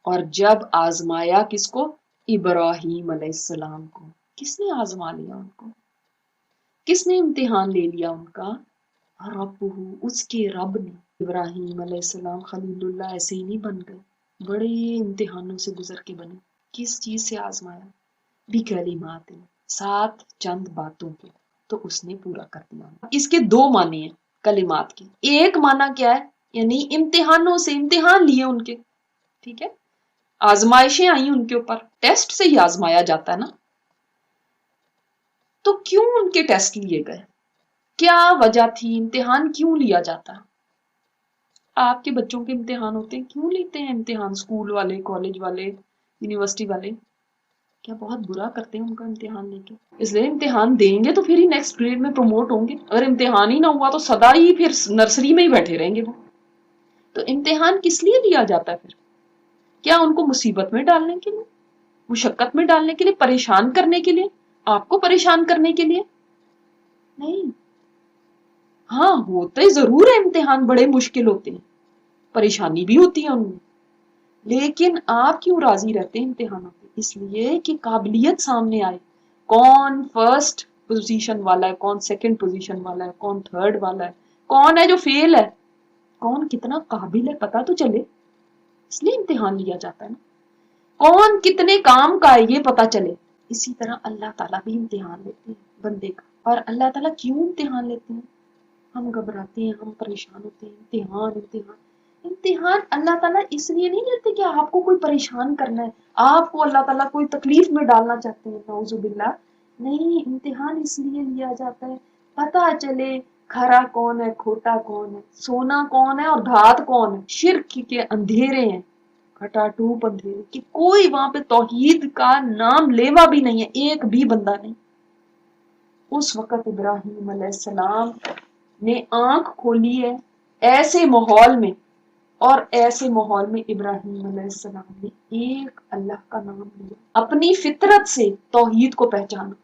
اور جب آزمایا کس کو؟ ابراہیم علیہ السلام کو. کس نے آزما لیا ان کو؟ کس نے امتحان لے لیا ان کا؟ رب، اس کے رب نے. ابراہیم علیہ السلام خلیل اللہ ایسے ہی نہیں بن گئے، بڑے امتحانوں سے گزر کے بنے. کس چیز سے آزمایا؟ بکلمات، ساتھ چند باتوں کے، تو اس نے پورا کر دیا. اس کے دو معنی ہیں کلمات کے. ایک معنی کیا ہے؟ یعنی امتحانوں سے، امتحان لیے ان کے. ٹھیک ہے، آزمائشیں آئیں ان کے اوپر، ٹیسٹ سے ہی آزمایا جاتا ہے نا. تو کیوں ان کے ٹیسٹ لیے گئے؟ کیا وجہ تھی؟ امتحان کیوں لیا جاتا؟ آپ کے بچوں کے امتحان ہوتے ہیں، کیوں لیتے ہیں امتحان اسکول والے، کالج والے، یونیورسٹی والے؟ کیا بہت برا کرتے ہیں ان کا امتحان لے کے؟ اس لیے امتحان دیں گے تو پھر ہی نیکسٹ گریڈ میں پروموٹ ہوں گے. اگر امتحان ہی نہ ہوا تو سدا ہی پھر نرسری میں ہی بیٹھے رہیں گے وہ. تو امتحان کس لیے لیا جاتا ہے پھر؟ کیا ان کو مصیبت میں ڈالنے کے لیے، مشقت میں ڈالنے کے لیے، پریشان کرنے کے لیے، آپ کو پریشان کرنے کے لیے؟ نہیں. ہاں ہوتے ضرور ہے امتحان، بڑے مشکل ہوتے ہیں، پریشانی بھی ہوتی ہے ان میں، لیکن آپ کیوں راضی رہتے ہیں امتحانوں پہ؟ اس لیے کہ قابلیت سامنے آئے، کون فرسٹ پوزیشن والا ہے، کون سیکنڈ پوزیشن والا ہے، کون تھرڈ والا ہے، کون ہے جو فیل ہے، کون کتنا قابل ہے پتا تو چلے. اس لیے امتحان لیا جاتا ہے نا. کون کتنے کام کا ہے یہ پتا چلے. اسی طرح اللہ تعالیٰ بھی امتحان لیتے ہیں بندے کا. اور اللہ تعالیٰ کیوں امتحان لیتے ہیں؟ ہم گھبراتے ہیں، ہم پریشان ہوتے ہیں، امتحان اللہ تعالیٰ اس لیے نہیں لیتے کہ آپ کو کوئی پریشان کرنا ہے، آپ کو اللہ تعالیٰ کوئی تکلیف میں ڈالنا چاہتے ہیں، نعوذ باللہ. نہیں، امتحان اس لیے لیا جاتا ہے پتا چلے کھرا کون ہے، کھوٹا کون ہے، سونا کون ہے اور دھات کون ہے. شرک کے اندھیرے ہیں، کھٹاٹوپ اندھیرے، کہ کوئی وہاں پہ توحید کا نام لیوا بھی نہیں ہے، ایک بھی بندہ نہیں. اس وقت ابراہیم علیہ السلام نے آنکھ کھولی ہے ایسے ماحول میں، اور ایسے ماحول میں ابراہیم علیہ السلام نے ایک اللہ کا نام لیا، اپنی فطرت سے توحید کو پہچانا.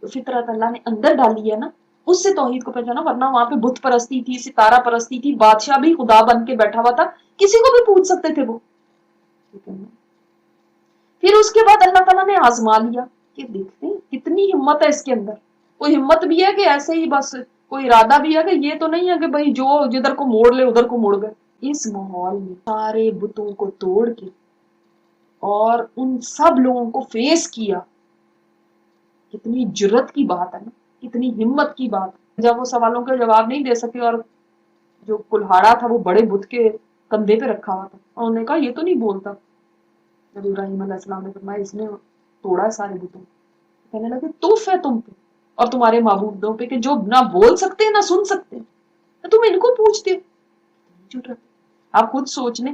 تو فطرت اللہ نے اندر ڈالی ہے نا، اس سے توحید کو پہچانا. ورنہ وہاں پہ بت پرستی تھی، ستارہ پرستی تھی، بادشاہ بھی خدا بن کے بیٹھا ہوا تھا، کسی کو بھی پوچھ سکتے تھے وہ. پھر اس کے بعد اللہ تعالیٰ نے آزما لیا کہ دیکھتے ہیں کتنی ہمت ہے اس کے اندر. کوئی ہمت بھی ہے کہ ایسے ہی بس، کوئی ارادہ بھی ہے کہ یہ تو نہیں ہے کہ بھائی جو جدھر کو موڑ لے ادھر کو موڑ گئے. اس ماحول میں سارے بتوں کو توڑ کے اور ان سب لوگوں کو فیس کیا. کتنی جرت کی بات ہے نا، کتنی ہمت کی بات. جب وہ سوالوں کا جواب نہیں دے سکے اور جو کلہاڑا تھا وہ بڑے بت کے کندھے پہ رکھا ہوا تھا، اور انہوں نے کہا یہ تو نہیں بولتا. جب ابراہیم علیہ السلام نے فرمایا اس نے توڑا سارے بتوں. کہنے لگے توف ہے تم پہ اور تمہارے معبودوں پہ کہ جو نہ بول سکتے نہ سن سکتے، تم ان کو پوچھتے ہو. آپ خود سوچ لیں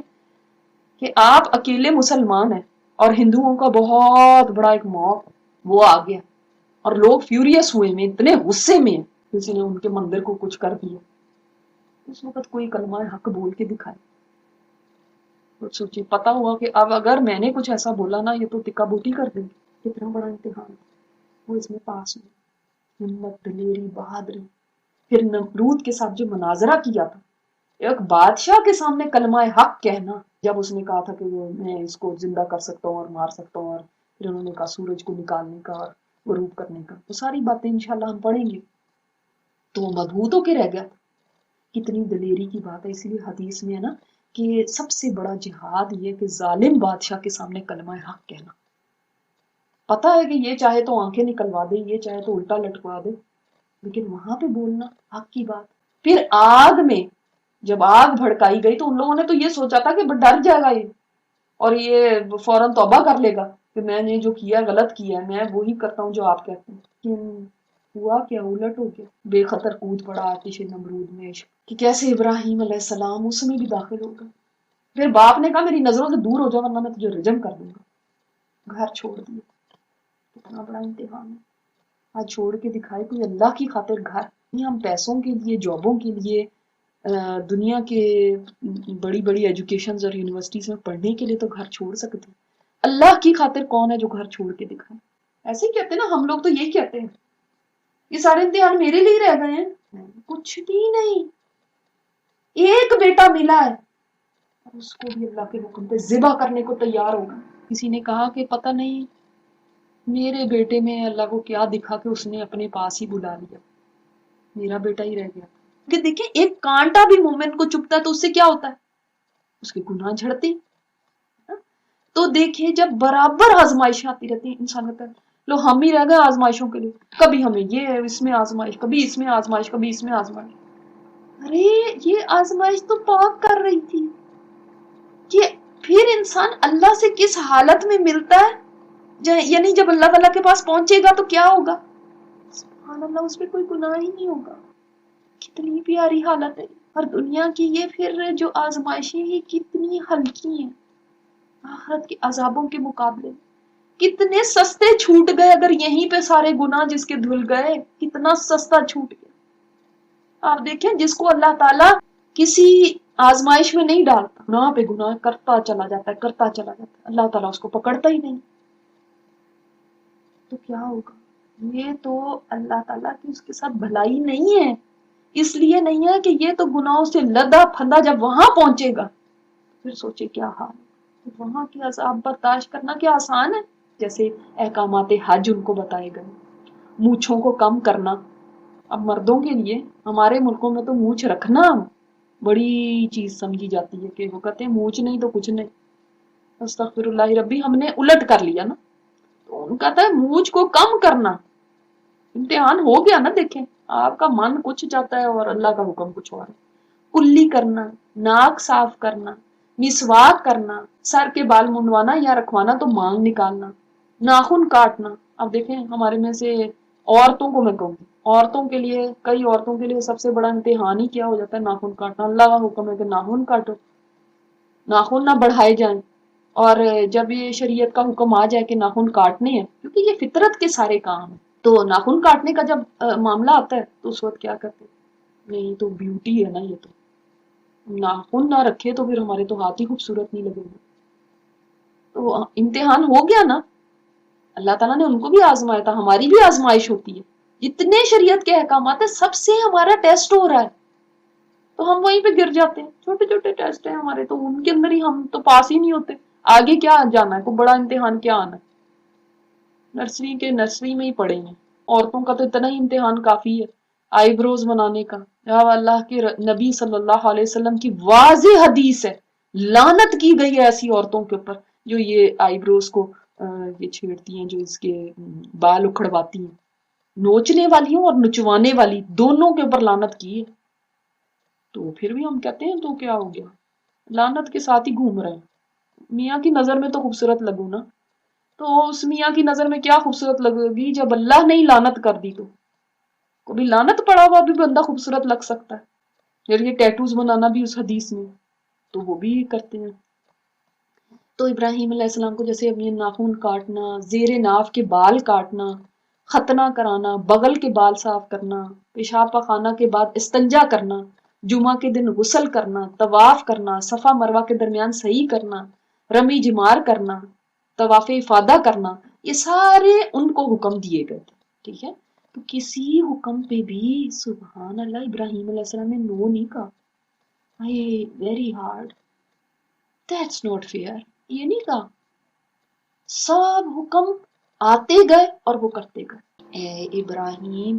کہ آپ اکیلے مسلمان ہیں اور ہندوؤں کا بہت بڑا ایک موب وہ آ گیا اور لوگ فیوریس ہوئے میں، اتنے غصے میں کسی نے ان کے مندر کو کچھ کر دیا. اس وقت کوئی کلمہ حق بول کے دکھائے. سوچیے پتا ہوا کہ اب اگر میں نے کچھ ایسا بولا نا یہ تو ٹکا بوٹی کر دیں گے. کتنا بڑا امتحان وہ اس میں پاس ہوئی. ہمت، دلیری، بہادری. پھر نمرود کے ساتھ جو مناظرہ کیا تھا، ایک بادشاہ کے سامنے کلمہ حق کہنا. جب اس نے کہا تھا کہ وہ میں اس کو زندہ کر سکتا ہوں اور مار سکتا ہوں، اور پھر انہوں نے کہا سورج کو نکالنے کا اور غروب کرنے کا، وہ ساری باتیں انشاءاللہ ہم پڑھیں گے. تو وہ مضبوط ہو کے رہ گیا. کتنی دلیری کی بات ہے. اسی لیے حدیث میں ہے نا کہ سب سے بڑا جہاد یہ کہ ظالم بادشاہ کے سامنے کلمہ حق کہنا. پتا ہے کہ یہ چاہے تو آنکھیں نکلوا دے، یہ چاہے تو الٹا لٹکوا دے، لیکن وہاں پہ بولنا حق کی بات. پھر آگ میں جب آگ بھڑکائی گئی تو ان لوگوں نے تو یہ سوچا تھا کہ ڈر جائے گا یہ اور یہ فوراً توبہ کر لے گا کہ میں نے جو کیا غلط کیا ہے، میں وہی کرتا ہوں جو آپ کہتے ہیں. لیکن ہوا کیا؟ الٹ ہو گیا. بے خطر کود پڑا آتش نمرود میں کہ کیسے ابراہیم علیہ السلام اس میں بھی داخل ہو گئے. پھر باپ نے کہا میری نظروں سے دور ہو جا ورنہ میں تجھے رجم کر دوں گا. گھر چھوڑ دیا. کتنا بڑا امتحان ہے. آج چھوڑ کے دکھائے کوئی اللہ کی خاطر گھر. ہم پیسوں کے لیے، جابوں کے لیے، دنیا کے بڑی بڑی ایجوکیشنز اور یونیورسٹیز میں پڑھنے کے لیے تو گھر چھوڑ سکتے ہیں. اللہ کی خاطر کون ہے جو گھر چھوڑ کے دکھائے؟ ایسے ہی کہتے ہیں نا ہم لوگ، تو یہی کہتے ہیں یہ سارے امتحان میرے لیے رہ گئے ہیں. کچھ بھی نہیں. ایک بیٹا ملا ہے اور اس کو بھی اللہ کے حکم پہ ذبح کرنے کو تیار ہوگا. کسی نے کہا کہ پتہ نہیں میرے بیٹے میں اللہ کو کیا دکھا کہ اس نے اپنے پاس ہی بلا لیا, میرا بیٹا ہی رہ گیا. کہ دیکھیں ایک کانٹا بھی مومن کو چبھتا ہے تو اس سے کیا ہوتا ہے, اس کے گناہ جھڑتے ہیں. تو دیکھیں جب برابر آزمائش آتی رہتی ہے انسان کہتا ہے لو ہم ہی رہ گئے آزمائشوں کے لیے, کبھی ہمیں یہ ہے اس میں آزمائش, کبھی اس میں آزمائش, کبھی اس میں آزمائش. ارے یہ آزمائش تو پاک کر رہی تھی کہ پھر انسان اللہ سے کس حالت میں ملتا ہے, یعنی جب اللہ تعالیٰ کے پاس پہنچے گا تو کیا ہوگا, سبحان اللہ اس پہ کوئی گناہ ہی نہیں ہوگا. کتنی پیاری حالت ہے. اور دنیا کی یہ پھر جو آزمائشیں ہیں کتنی ہلکی ہیں آخرت کے عذابوں کے مقابلے. کتنے سستے چھوٹ گئے اگر یہیں پہ سارے گناہ جس کے دھل گئے, کتنا سستا چھوٹ گیا. آپ دیکھیں جس کو اللہ تعالیٰ کسی آزمائش میں نہیں ڈالتا, گناہ پہ گناہ کرتا چلا جاتا ہے, کرتا چلا جاتا ہے, اللہ تعالیٰ اس کو پکڑتا ہی نہیں, تو کیا ہوگا. یہ تو اللہ تعالیٰ کی اس کے ساتھ بھلائی نہیں ہے, اس لیے نہیں ہے کہ یہ تو گناہوں سے لدا پھندا جب وہاں پہنچے گا پھر سوچے کیا حال ہے. وہاں کی عذاب برداشت کرنا کیا آسان ہے. جیسے احکامات حج ان کو بتائے گئے, مونچھوں کو کم کرنا. اب مردوں کے لیے ہمارے ملکوں میں تو مونچھ رکھنا بڑی چیز سمجھی جاتی ہے کہ وہ کہتے ہیں مونچھ نہیں تو کچھ نہیں, استغفر اللہ ربی, ہم نے الٹ کر لیا نا. تو ان کا تھا مونچھ کو کم کرنا. امتحان ہو گیا نا, دیکھیں آپ کا من کچھ چاہتا ہے اور اللہ کا حکم کچھ اور ہے. کلی کرنا, ناک صاف کرنا, مسواک کرنا, سر کے بال منڈوانا یا رکھوانا تو مانگ نکالنا, ناخن کاٹنا. اب دیکھیں ہمارے میں سے عورتوں کو میں کہوں گی, عورتوں کے لیے, کئی عورتوں کے لیے سب سے بڑا امتحان ہی کیا ہو جاتا ہے, ناخن کاٹنا. اللہ کا حکم ہے کہ ناخن کاٹو, ناخن نہ بڑھائے جائیں. اور جب یہ شریعت کا حکم آ جائے کہ ناخن کاٹنے ہیں, کیونکہ یہ فطرت کے سارے کام ہیں, تو ناخن کاٹنے کا جب معاملہ آتا ہے تو اس وقت کیا کرتے ہیں, نہیں تو بیوٹی ہے نا, یہ تو ناخن نہ رکھے تو پھر ہمارے تو ہاتھ ہی خوبصورت نہیں لگے گا. تو امتحان ہو گیا نا, اللہ تعالیٰ نے ان کو بھی آزمایا تھا, ہماری بھی آزمائش ہوتی ہے. جتنے شریعت کے احکامات ہیں سب سے ہمارا ٹیسٹ ہو رہا ہے, تو ہم وہیں پہ گر جاتے ہیں. چھوٹے چھوٹے ٹیسٹ ہیں ہمارے, تو ان کے اندر ہی ہم تو پاس ہی نہیں ہوتے. آگے کیا جانا ہے, کوئی بڑا امتحان کیا آنا ہے. نرسری میں ہی پڑھے ہیں. عورتوں کا تو اتنا ہی امتحان کافی ہے, آئی بروز بنانے کا. یا اللہ کے نبی صلی اللہ علیہ وسلم کی واضح حدیث ہے, لعنت کی گئی ہے ایسی عورتوں کے اوپر جو یہ آئی بروز کو یہ چھیڑتی ہیں, جو اس کے بال اکھڑواتی ہیں. نوچنے والی اور نچوانے والی دونوں کے اوپر لعنت کی ہے. تو پھر بھی ہم کہتے ہیں تو کیا ہو گیا, لعنت کے ساتھ ہی گھوم رہے ہیں. میاں کی نظر میں تو خوبصورت لگوں نا, تو اس میاں کی نظر میں کیا خوبصورت لگے گی جب اللہ نے ہی لعنت کر دی. تو کبھی لعنت پڑا ہوا بھی بندہ خوبصورت لگ سکتا ہے. پھر یہ ٹیٹوز بنانا بھی اس حدیث میں, تو وہ بھی کرتے ہیں. تو ابراہیم علیہ السلام کو جیسے اپنے ناخن کاٹنا, زیر ناف کے بال کاٹنا, ختنہ کرانا, بغل کے بال صاف کرنا, پیشاب پخانہ کے بعد استنجا کرنا, جمعہ کے دن غسل کرنا, طواف کرنا, صفا مروہ کے درمیان صحیح کرنا, رمی جمار کرنا, طواف افادہ کرنا, یہ سارے ان کو حکم دیے گئے تھے. ٹھیک ہے, تو کسی حکم پہ بھی سبحان اللہ ابراہیم علیہ السلام نے نو نہیں کہا. Very hard, that's not fair, یہ نہیں کہا. سب حکم آتے گئے اور وہ کرتے گئے. اے ابراہیم,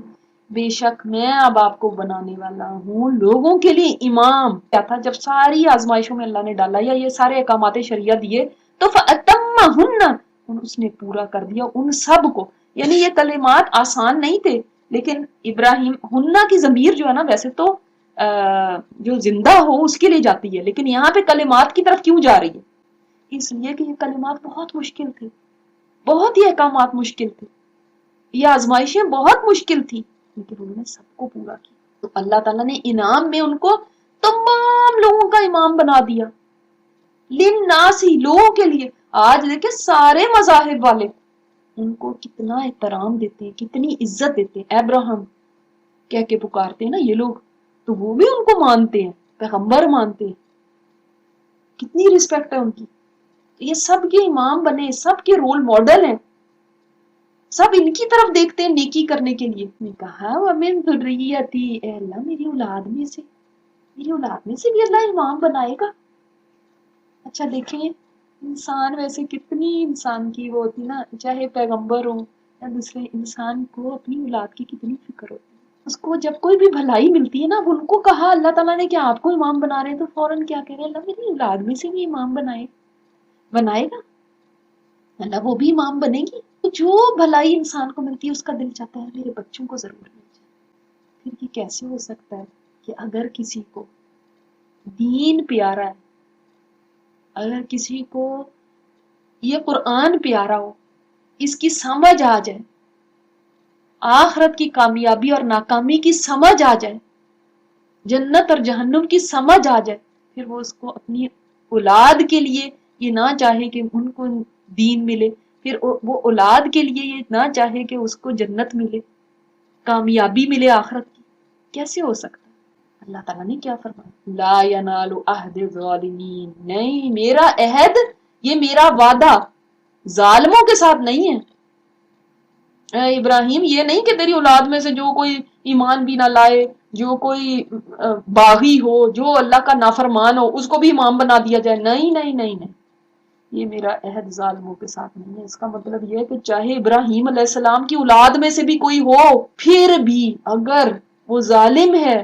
بے شک میں اب آپ کو بنانے والا ہوں لوگوں کے لیے امام. کیا تھا جب ساری آزمائشوں میں اللہ نے ڈالا یا یہ سارے احکامات شریعہ دیے تو فَأَتَمَّهُنَّ, اس نے پورا کر دیا ان سب کو. یعنی یہ کلمات آسان نہیں تھے, لیکن ابراہیم ہنہ کی ضمیر جو ہے نا ویسے تو جو زندہ ہو اس کے لیے جاتی ہے, لیکن یہاں پہ کلمات کی طرف کیوں جا رہی ہے, اس لیے کہ یہ کلمات بہت مشکل تھے, بہت ہی احکامات مشکل تھے, یہ آزمائشیں بہت مشکل تھی, لیکن انہوں نے سب کو پورا کیا. تو اللہ تعالیٰ نے انعام میں ان کو تمام لوگوں کا امام بنا دیا, للناسی, لوگوں کے لیے. آج دیکھیں سارے مذاہب والے ان کو کتنا احترام دیتے ہیں, کتنی عزت دیتے ہیں. ابراہم کہہ کے پکارتے ہیں نا یہ لوگ, تو وہ بھی ان کو مانتے ہیں, پیغمبر مانتے ہیں, کتنی رسپیکٹ ہے ان کی. یہ سب کے امام بنے, سب کے رول ماڈل ہیں, سب ان کی طرف دیکھتے ہیں نیکی کرنے کے لیے. نے کہا وَمِن ذُرِّيَّتِي, اے اللہ میری اولاد میں سے بھی اللہ امام بنائے گا. اچھا دیکھیں انسان ویسے کتنی انسان کی وہ ہوتی نا، چاہے پیغمبر ہو یا دوسرے، انسان کو اپنی اولاد کی کتنی فکر ہوتی ہے. اس کو جب کوئی بھی بھلائی ملتی ہے نا، اب ان کو کہا اللہ تعالیٰ نے کہ آپ کو امام بنا رہے ہیں، تو فوراً کیا کہہ رہے ہیں، اللہ میری اولاد میں سے بھی امام بنائے گا، اللہ وہ بھی امام بنے گی. تو جو بھلائی انسان کو ملتی ہے اس کا دل چاہتا ہے میرے بچوں کو ضرور مل جائے. پھر یہ کیسے ہو سکتا ہے کہ اگر کسی کو دین پیارا ہے، اگر کسی کو یہ قرآن پیارا ہو، اس کی سمجھ آ جائے، آخرت کی کامیابی اور ناکامی کی سمجھ آ جائے، جنت اور جہنم کی سمجھ آ جائے، پھر وہ اس کو اپنی اولاد کے لیے یہ نہ چاہے کہ ان کو دین ملے، پھر وہ اولاد کے لیے یہ نہ چاہے کہ اس کو جنت ملے، کامیابی ملے آخرت کی. کیسے ہو سکتا؟ اللہ تعالیٰ نے کیا فرمایا، لا ینال عہد الظالمین، نہیں میرا عہد، یہ میرا وعدہ ظالموں کے ساتھ نہیں ہے. اے ابراہیم یہ نہیں کہ تیری اولاد میں سے جو کوئی ایمان بھی نہ لائے، جو کوئی باغی ہو، جو اللہ کا نافرمان ہو، اس کو بھی امام بنا دیا جائے. نہیں نہیں نہیں نہیں، یہ میرا عہد ظالموں کے ساتھ نہیں ہے. اس کا مطلب یہ ہے کہ چاہے ابراہیم علیہ السلام کی اولاد میں سے بھی کوئی ہو، پھر بھی اگر وہ ظالم ہے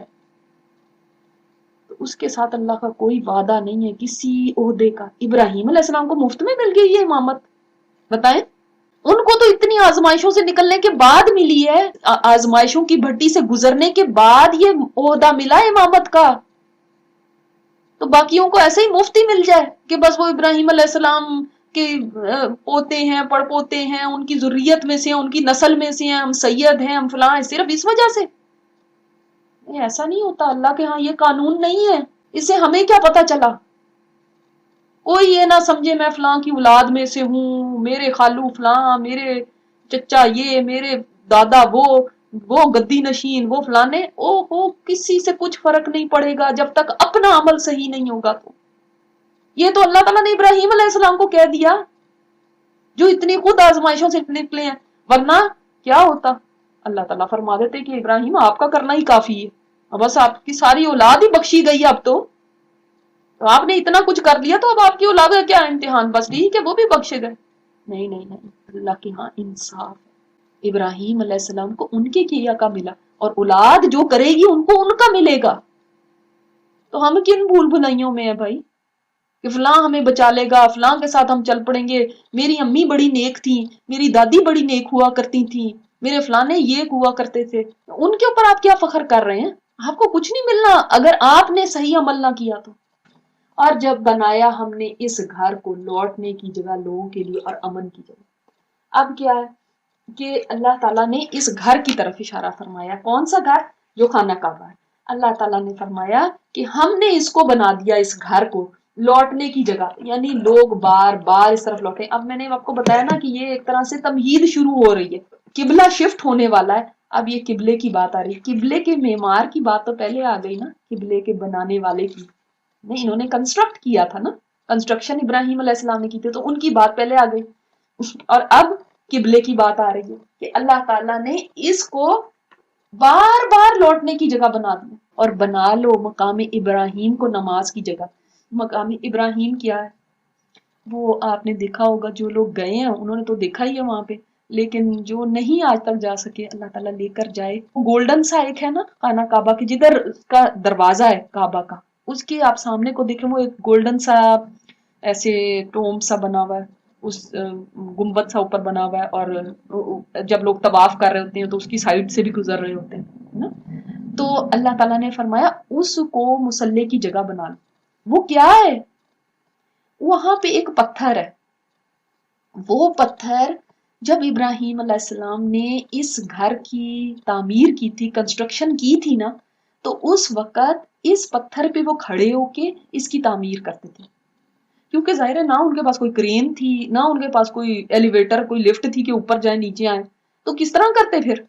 تو اس کے ساتھ اللہ کا کوئی وعدہ نہیں ہے کسی عہدے کا. ابراہیم علیہ السلام کو مفت میں مل گئی یہ امامت، بتائیں. ان کو تو اتنی آزمائشوں سے نکلنے کے بعد ملی ہے، آزمائشوں کی بھٹی سے گزرنے کے بعد یہ عہدہ ملا امامت کا. تو باقیوں کو ایسے ہی مفت ہی مل جائے کہ بس وہ ابراہیم علیہ السلام کے پوتے ہیں، پڑ پوتے ہیں، ان کی ذریت میں سے، ان کی نسل میں سے ہیں، ہم سید ہیں، ہم فلاں ہیں، صرف اس وجہ سے. ایسا نہیں ہوتا، اللہ کے ہاں یہ قانون نہیں ہے. اسے ہمیں کیا پتا چلا؟ کوئی یہ نہ سمجھے میں فلاں کی اولاد میں سے ہوں، میرے خالو فلاں، میرے چچا یہ، میرے دادا وہ گدی نشین، وہ فلانے. کسی سے کچھ فرق نہیں پڑے گا جب تک اپنا عمل صحیح نہیں ہوگا. تو یہ تو اللہ تعالیٰ نے ابراہیم علیہ السلام کو کہہ دیا جو اتنی خود آزمائشوں سے نکلے ہیں. ورنہ کیا ہوتا، اللہ تعالیٰ فرما دیتے کہ ابراہیم آپ کا کرنا ہی کافی ہے، بس آپ کی ساری اولاد ہی بخشی گئی. اب تو آپ نے اتنا کچھ کر لیا، تو اب آپ کی اولاد کا کیا امتحان، بس ٹھیک ہے وہ بھی بخشے گئے. نہیں نہیں نہیں، اللہ کے ہاں انصاف. ابراہیم علیہ السلام کو ان کے کیا کا ملا، اور اولاد جو کرے گی ان کو ان کا ملے گا. تو ہم کن بھول بھلائیوں میں ہیں بھائی کہ فلاں ہمیں بچا لے گا، فلاں کے ساتھ ہم چل پڑیں گے، میری امی بڑی نیک تھیں، میری دادی بڑی نیک ہوا کرتی تھیں، میرے فلانے یہ ہوا کرتے تھے. ان کے اوپر آپ کیا فخر کر رہے ہیں؟ آپ کو کچھ نہیں ملنا اگر آپ نے صحیح عمل نہ کیا تو. اور جب بنایا ہم نے اس گھر کو لوٹنے کی جگہ لوگوں کے لیے اور امن کی جگہ. اب کیا ہے کہ اللہ تعالیٰ نے اس گھر کی طرف اشارہ فرمایا. کون سا گھر؟ جو خانہ کعبہ ہے. اللہ تعالیٰ نے فرمایا کہ ہم نے اس کو بنا دیا، اس گھر کو لوٹنے کی جگہ، یعنی لوگ بار بار اس طرف لوٹے. اب میں نے آپ کو بتایا نا کہ یہ ایک طرح سے تمہید شروع ہو رہی ہے، قبلہ شفٹ ہونے والا ہے. اب یہ قبلے کی بات آ رہی ہے. قبلے کے معمار کی بات تو پہلے آ گئی نا، قبلے کے بنانے والے کی نہیں، انہوں نے کنسٹرکٹ کیا تھا نا، کنسٹرکشن ابراہیم علیہ السلام نے کی تھی، تو ان کی بات پہلے آ گئی. اور اب قبلے کی بات آ رہی ہے کہ اللہ تعالیٰ نے اس کو بار بار لوٹنے کی جگہ بنا دی. اور بنا لو مقام ابراہیم کو نماز کی جگہ. مقام ابراہیم کیا ہے وہ آپ نے دیکھا ہوگا، جو لوگ گئے ہیں انہوں نے تو دیکھا ہی ہے وہاں پہ، لیکن جو نہیں آج تک جا سکے اللہ تعالیٰ لے کر جائے. وہ گولڈن سا ایک ہے نا خانہ کعبہ کے، جدھر کا دروازہ ہے کعبہ کا، اس کے آپ سامنے کو دیکھیں، وہ ایک گولڈن سا ایسے ٹوم سا بنا ہوا ہے، اس گنبد سا اوپر بنا ہوا ہے، اور جب لوگ طواف کر رہے ہوتے ہیں تو اس کی سائڈ سے بھی گزر رہے ہوتے ہیں نا. تو اللہ تعالیٰ نے فرمایا اس کو مصلی کی جگہ بنا لو. وہ کیا ہے؟ وہاں پہ ایک پتھر ہے. وہ پتھر جب ابراہیم علیہ السلام نے اس گھر کی تعمیر کی تھی، کنسٹرکشن کی تھی نا، تو اس وقت اس پتھر پہ وہ کھڑے ہو کے اس کی تعمیر کرتے تھے. کیونکہ ظاہر ہے نہ ان کے پاس کوئی کرین تھی، نہ ان کے پاس کوئی ایلیویٹر، کوئی لفٹ تھی کہ اوپر جائیں نیچے آئیں، تو کس طرح کرتے پھر؟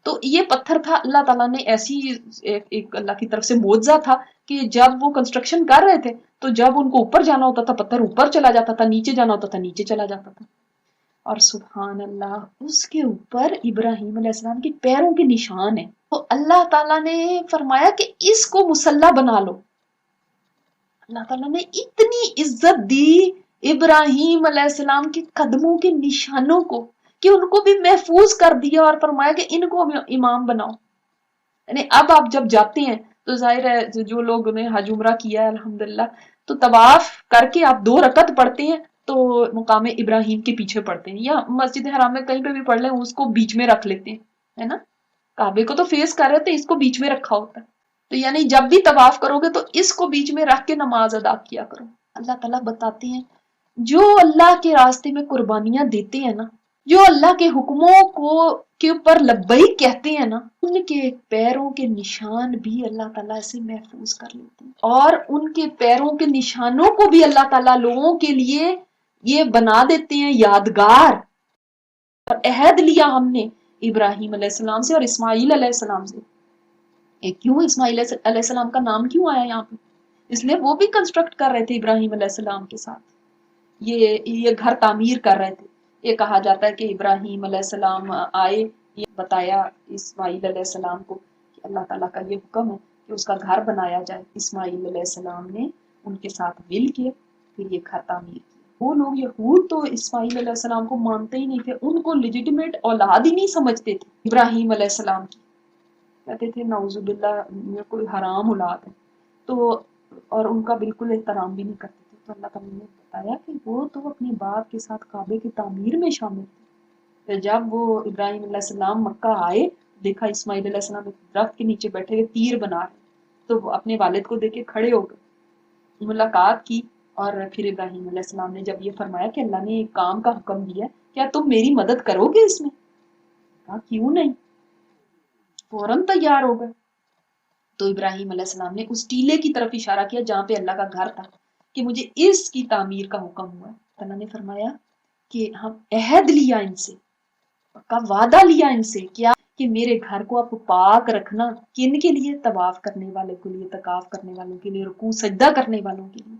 تو یہ پتھر تھا، اللہ تعالیٰ نے ایسی ایک اللہ کی طرف سے معجزہ تھا کہ جب وہ کنسٹرکشن کر رہے تھے تو جب ان کو اوپر جانا ہوتا تھا پتھر اوپر چلا جاتا تھا، نیچے جانا ہوتا تھا نیچے چلا جاتا تھا. اور سبحان اللہ اس کے اوپر ابراہیم علیہ السلام کے پیروں کے نشان ہیں. تو اللہ تعالیٰ نے فرمایا کہ اس کو مصلی بنا لو. اللہ تعالیٰ نے اتنی عزت دی ابراہیم علیہ السلام کے قدموں کے نشانوں کو کہ ان کو بھی محفوظ کر دیا اور فرمایا کہ ان کو امام بناؤ. یعنی اب آپ جب جاتے ہیں تو ظاہر ہے جو لوگ نے حج عمرہ کیا ہے الحمدللہ تو طواف کر کے آپ 2 رکعت پڑھتے ہیں تو مقام ابراہیم کے پیچھے پڑھتے ہیں یا مسجد حرام میں کہیں پہ بھی پڑھ لیں اس کو بیچ میں رکھ لیتے ہیں ہے نا. کعبے کو تو فیس کر رہے تھے اس کو بیچ میں رکھا ہوتا ہے. تو یعنی جب بھی طواف کرو گے تو اس کو بیچ میں رکھ کے نماز ادا کیا کرو. اللہ تعالیٰ بتاتے ہیں جو اللہ کے راستے میں قربانیاں دیتے ہیں نا, جو اللہ کے حکموں کو کے اوپر لبیک کہتے ہیں نا, ان کے پیروں کے نشان بھی اللہ تعالیٰ سے محفوظ کر لیتے ہیں اور ان کے پیروں کے نشانوں کو بھی اللہ تعالیٰ لوگوں کے لیے یہ بنا دیتے ہیں یادگار. اور عہد لیا ہم نے ابراہیم علیہ السلام سے اور اسماعیل علیہ السلام سے. کیوں اسماعیل علیہ السلام کا نام کیوں آیا یہاں پہ؟ اس لیے وہ بھی کنسٹرکٹ کر رہے تھے ابراہیم علیہ السلام کے ساتھ, یہ گھر تعمیر کر رہے تھے. یہ کہا جاتا ہے کہ ابراہیم علیہ السلام آئے, یہ بتایا اسماعیل علیہ السلام کو کہ اللہ تعالیٰ کا یہ حکم ہے کہ اس کا گھر بنایا جائے. اسماعیل علیہ السلام نے ان کے ساتھ مل کے پھر یہ گھر تعمیر کیا. وہ لوگ یہود تو اسماعیل علیہ السلام کو مانتے ہی نہیں تھے, ان کو لیجیٹیمیٹ اولاد ہی نہیں سمجھتے تھے ابراہیم علیہ السلام کی. کہتے تھے نعوذ باللہ یہ کوئی حرام اولاد ہے, تو اور ان کا بالکل احترام بھی نہیں کرتے تھے. تو اللہ تعالیٰ نے بتایا کہ وہ تو اپنے باپ کے ساتھ کعبے کی تعمیر میں شامل تھے. جب وہ ابراہیم علیہ السلام مکہ آئے, دیکھا اسماعیل علیہ السلام ایک درخت کے نیچے بیٹھے ہوئے تیر بنا رہے, تو وہ اپنے والد کو دیکھ کے کھڑے ہو گئے, ملاقات کی. اور پھر ابراہیم علیہ السلام نے جب یہ فرمایا کہ اللہ نے ایک کام کا حکم دیا, کیا تم میری مدد کرو گے اس میں؟ کہا کیوں نہیں, فوراً تیار ہو گئے. تو ابراہیم علیہ السلام نے اس ٹیلے کی طرف اشارہ کیا جہاں پہ اللہ کا گھر تھا کہ مجھے اس کی تعمیر کا حکم ہوا ہے. اللہ نے فرمایا کہ ہم عہد لیا ان سے, کا وعدہ لیا ان سے, کیا کہ میرے گھر کو آپ پاک رکھنا. کن کے لیے؟ طواف کرنے والے کے لیے, اعتکاف کرنے والوں کے لیے, رکوع سجدہ کرنے والوں کے لیے.